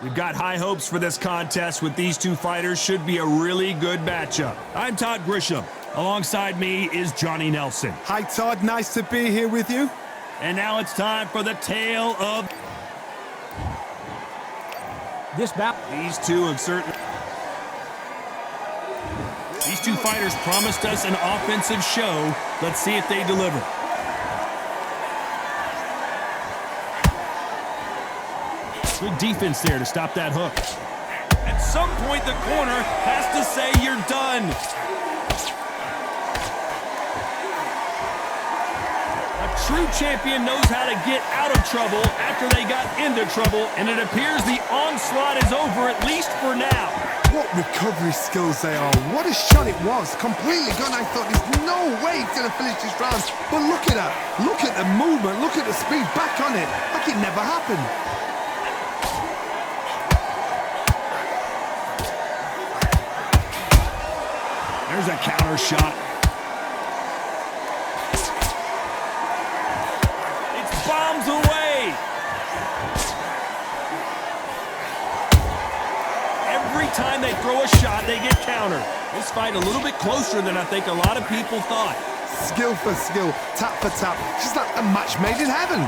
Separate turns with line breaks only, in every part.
We've got high hopes for this contest with these two fighters. Should be a really good matchup. I'm Todd Grisham. Alongside me is Johnny Nelson.
Hi, Todd. Nice to be here with you.
And now it's time for the tale of
this battle.
These two fighters promised us an offensive show. Let's see if they deliver. Good defense there to stop that hook. At some point, the corner has to say you're done. A true champion knows how to get out of trouble after they got into trouble, and it appears the onslaught is over, at least for now.
What recovery skills they are. What a shot it was. Completely gone. I thought there's no way he's going to finish this round. But look at that. Look at the movement. Look at the speed. Back on it. Like it never happened.
There's a counter shot. It's bombs away. Every time they throw a shot, they get countered. This fight a little bit closer than I think a lot of people thought.
Skill for skill, tap for tap. Just like a match made in heaven.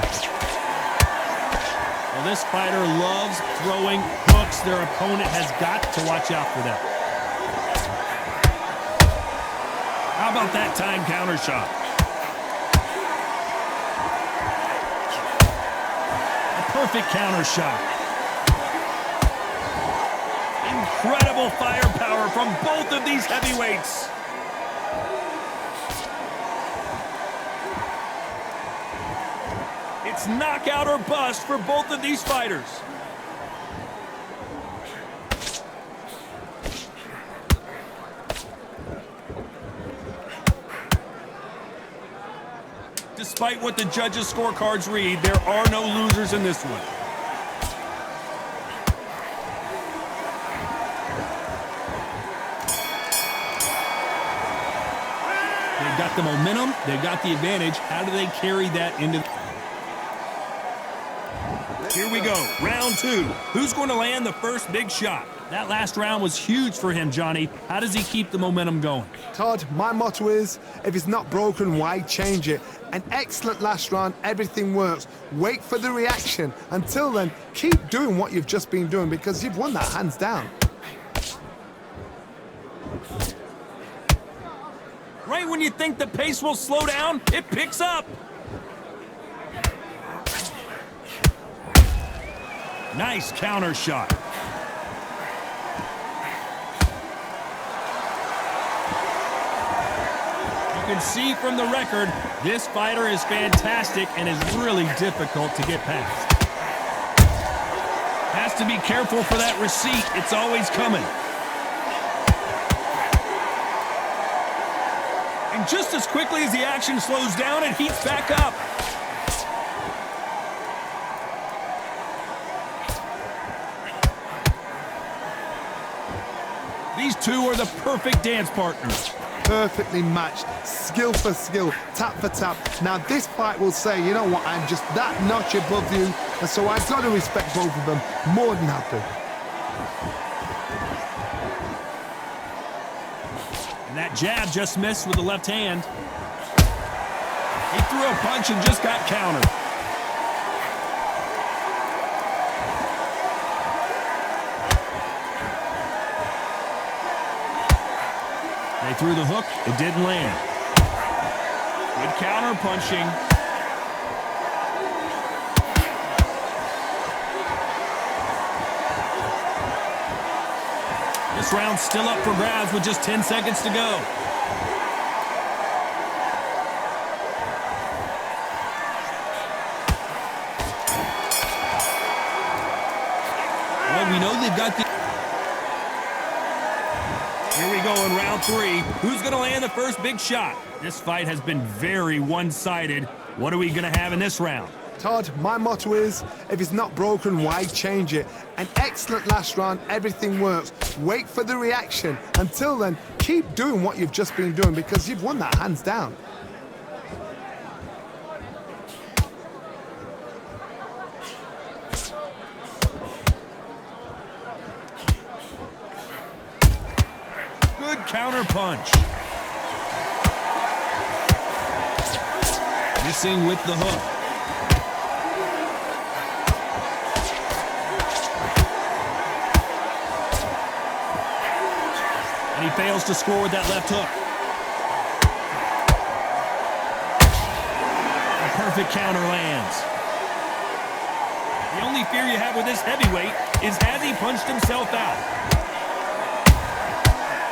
Well, this fighter loves throwing hooks. Their opponent has got to watch out for that. How about that time counter shot? A perfect counter shot. Incredible firepower from both of these heavyweights. It's knockout or bust for both of these fighters. Despite what the judges' scorecards read, there are no losers in this one. They've got the momentum, they've got the advantage. How do they carry that into... Here we go, round two. Who's going to land the first big shot? That last round was huge for him, Johnny. How does he keep the momentum going?
Todd, my motto is, if it's not broken, why change it? An excellent last round, everything works. Wait for the reaction. Until then, keep doing what you've just been doing because you've won that hands down.
Right when you think the pace will slow down, it picks up. Nice counter shot. You can see from the record, this fighter is fantastic and is really difficult to get past. Has to be careful for that receipt. It's always coming. And just as quickly as the action slows down, it heats back up. These two are the perfect dance partners.
Perfectly matched, skill for skill, tap for tap. Now this fight will say, you know what, I'm just that notch above you, and so I've got to respect both of them more than happy.
And that jab just missed with the left hand. He threw a punch and just got countered. They threw the hook, it didn't land. Good counter punching. This round's still up for grabs with just 10 seconds to go. Well, we know they've got the... Here we go in round three. Who's going to land the first big shot? This fight has been very one-sided. What are we going to have in this round?
Todd, my motto is, if it's not broken, why change it? An excellent last round, everything works. Wait for the reaction. Until then, keep doing what you've just been doing because you've won that hands down.
counter punch. Missing with the hook. And he fails to score with that left hook. A perfect counter lands. The only fear you have with this heavyweight is has he punched himself out?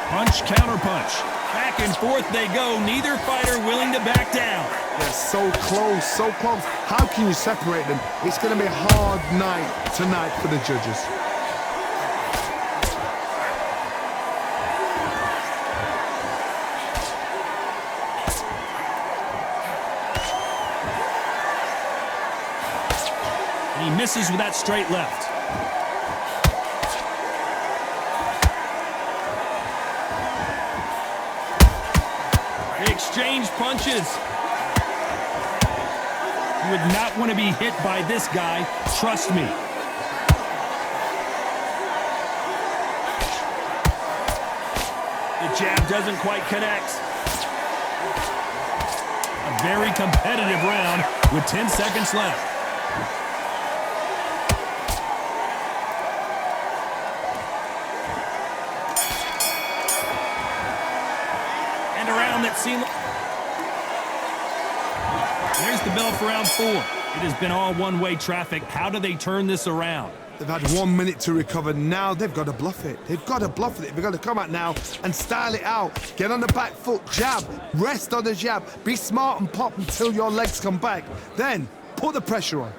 Punch, counter punch. Back and forth they go. Neither fighter willing to back down.
They're so close, so close. How can you separate them? It's going to be a hard night tonight for the judges.
And he misses with that straight left. They exchange punches. You would not want to be hit by this guy, trust me. The jab doesn't quite connect. A very competitive round with 10 seconds left. And a round that seemed... Here's the bell for round 4. It has been all one-way traffic. How do they turn this around?
They've had 1 minute to recover. Now they've got to bluff it. They've got to bluff it. They've got to come out now and style it out. Get on the back foot, jab, rest on the jab. Be smart and pop until your legs come back. Then put the pressure on.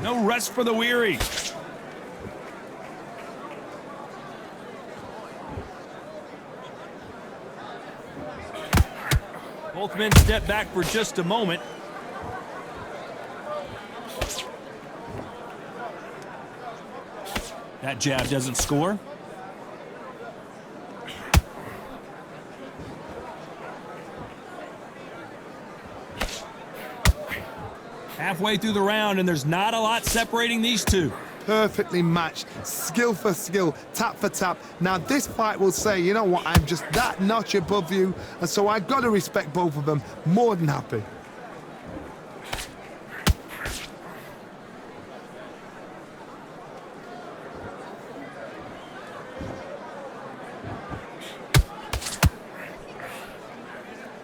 No rest for the weary. Both men step back for just a moment. That jab doesn't score. Halfway through the round, and there's not a lot separating these two.
Perfectly matched, skill for skill, tap for tap. Now this fight will say, you know what, I'm just that notch above you, and so I've got to respect both of them. More than happy.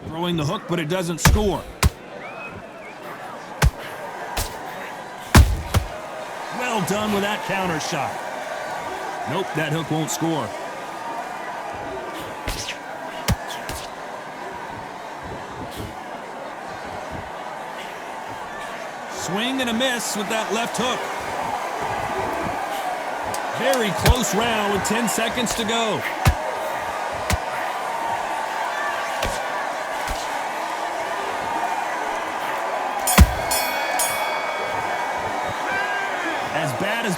Throwing the hook, but it doesn't score. Well done with that counter shot. Nope, that hook won't score. Swing and a miss with that left hook. Very close round with 10 seconds to go. Bad as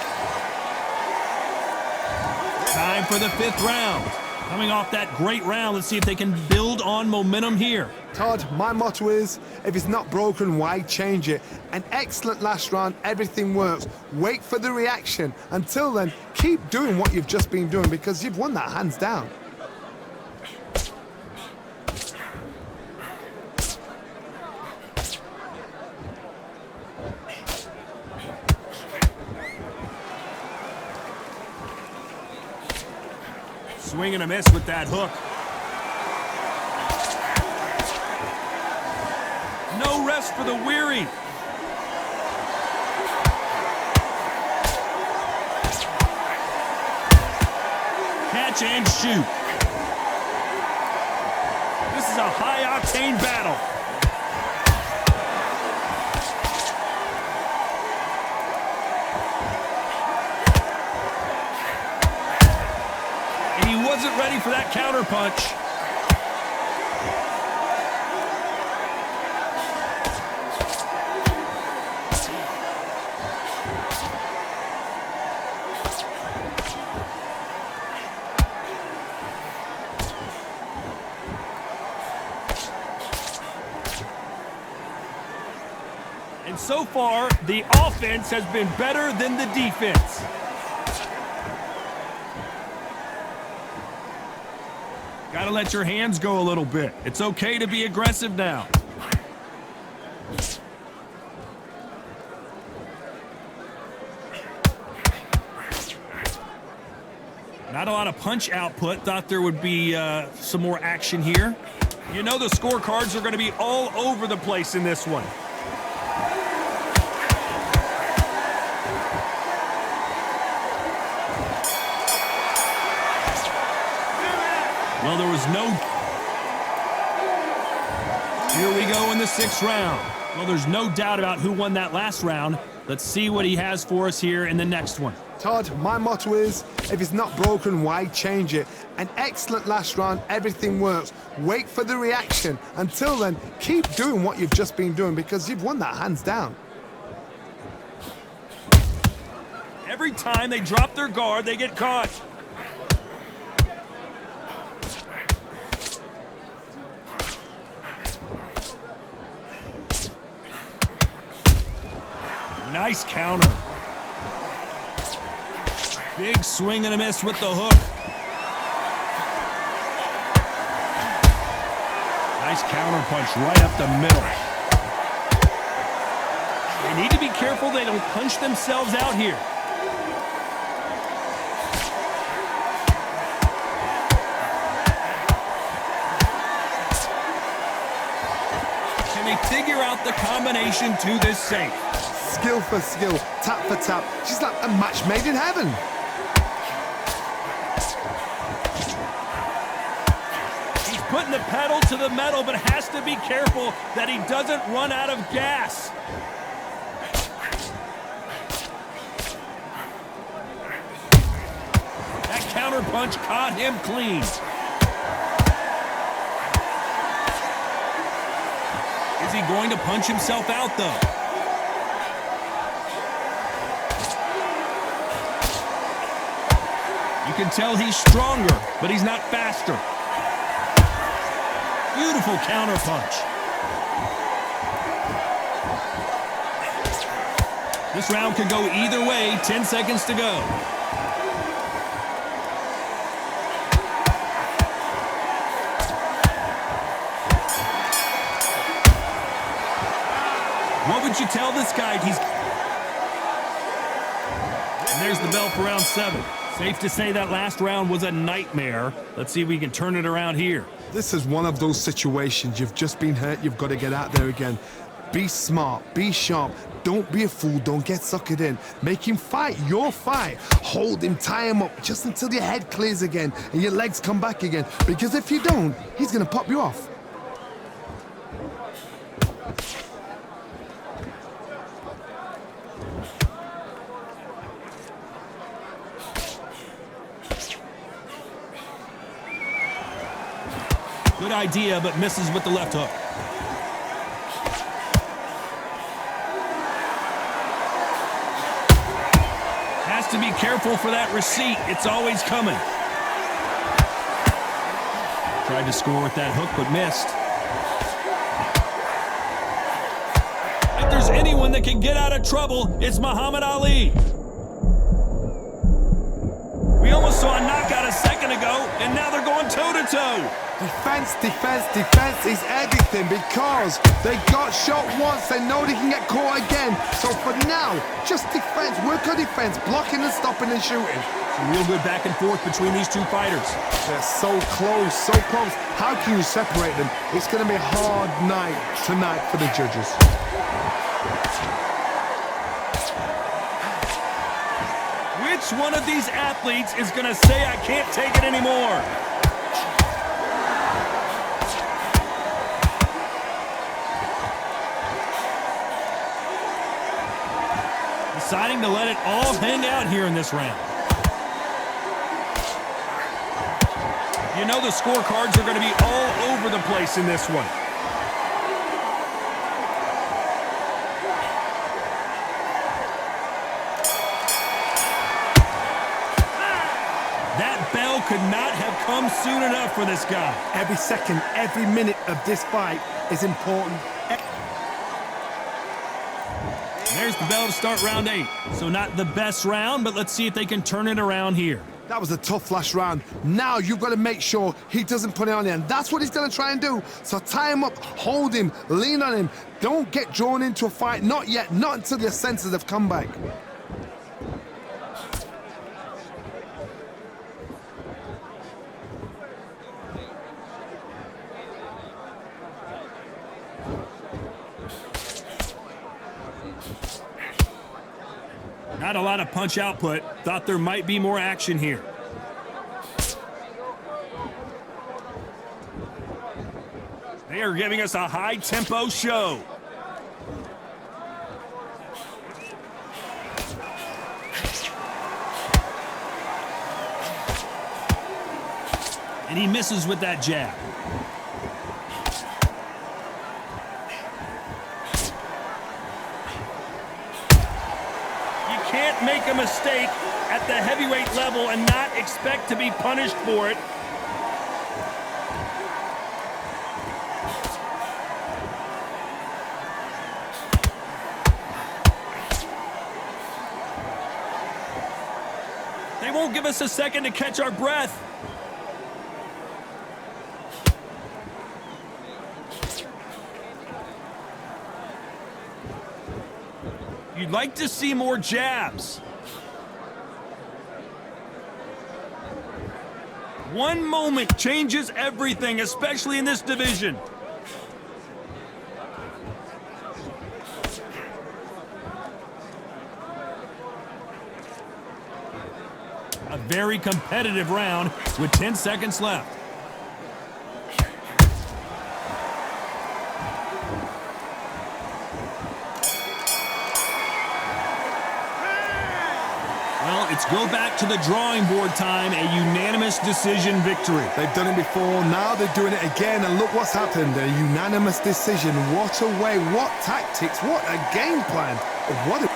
time for the 5th round. Coming off that great round, let's see if they can build on momentum here.
Todd, my motto is, if it's not broken, why change it? An excellent last round, everything works. Wait for the reaction. Until then, keep doing what you've just been doing because you've won that hands down.
Swing and a miss with that hook. No rest for the weary. Catch and shoot. This is a high-octane battle. And he wasn't ready for that counter punch. so far, the offense has been better than the defense. Got to let your hands go a little bit. It's okay to be aggressive now. Not a lot of punch output. Thought there would be some more action here. You know the scorecards are going to be all over the place in this one. Well, there was no... Here we go in the 6th round. Well, there's no doubt about who won that last round. Let's see what he has for us here in the next one.
Todd, my motto is, if it's not broken, why change it? An excellent last round, everything works. Wait for the reaction. Until then, keep doing what you've just been doing because you've won that hands down.
Every time they drop their guard, they get caught. Nice counter. Big swing and a miss with the hook. Nice counter punch right up the middle. They need to be careful they don't punch themselves out here. Can they figure out the combination to this safe?
Skill for skill, tap for tap. She's like a match made in heaven.
He's putting the pedal to the metal, but has to be careful that he doesn't run out of gas. That counter punch caught him clean. Is he going to punch himself out, though? You can tell he's stronger, but he's not faster. Beautiful counter punch. This round could go either way. 10 seconds to go. What would you tell this guy? And there's the bell for round 7. Safe to say that last round was a nightmare. Let's see if we can turn it around here.
This is one of those situations. You've just been hurt. You've got to get out there again. Be smart. Be sharp. Don't be a fool. Don't get suckered in. Make him fight your fight. Hold him. Tie him up just until your head clears again and your legs come back again. Because if you don't, he's going to pop you off.
Good idea, but misses with the left hook. Has to be careful for that receipt. It's always coming. Tried to score with that hook, but missed. If there's anyone that can get out of trouble, it's Muhammad Ali. We almost saw a knockout a second ago, and now they're going toe-to-toe.
Defense, defense, defense is everything because they got shot once. They know they can get caught again. So for now, just defense. Work on defense, blocking and stopping and shooting.
Some real good back and forth between these two fighters.
They're so close, so close. How can you separate them? It's going to be a hard night tonight for the judges.
Which one of these athletes is going to say, I can't take it anymore? Deciding to let it all hang out here in this round. You know the scorecards are going to be all over the place in this one. That bell could not have come soon enough for this guy.
Every second, every minute of this fight is important.
There's the bell to start round 8. So not the best round, but let's see if they can turn it around here.
That was a tough last round. Now you've got to make sure he doesn't put it on you, and that's what he's going to try and do. So tie him up, hold him, lean on him. Don't get drawn into a fight. Not yet. Not until your senses have come back.
Not a lot of punch output. Thought there might be more action here. They are giving us a high-tempo show. And he misses with that jab. Can't make a mistake at the heavyweight level and not expect to be punished for it. They won't give us a second to catch our breath. You'd like to see more jabs. One moment changes everything, especially in this division. A very competitive round with 10 seconds left. Well, it's go back to the drawing board time, a unanimous decision victory.
They've done it before, now they're doing it again, and look what's happened. A unanimous decision. What a way, what tactics, what a game plan. What a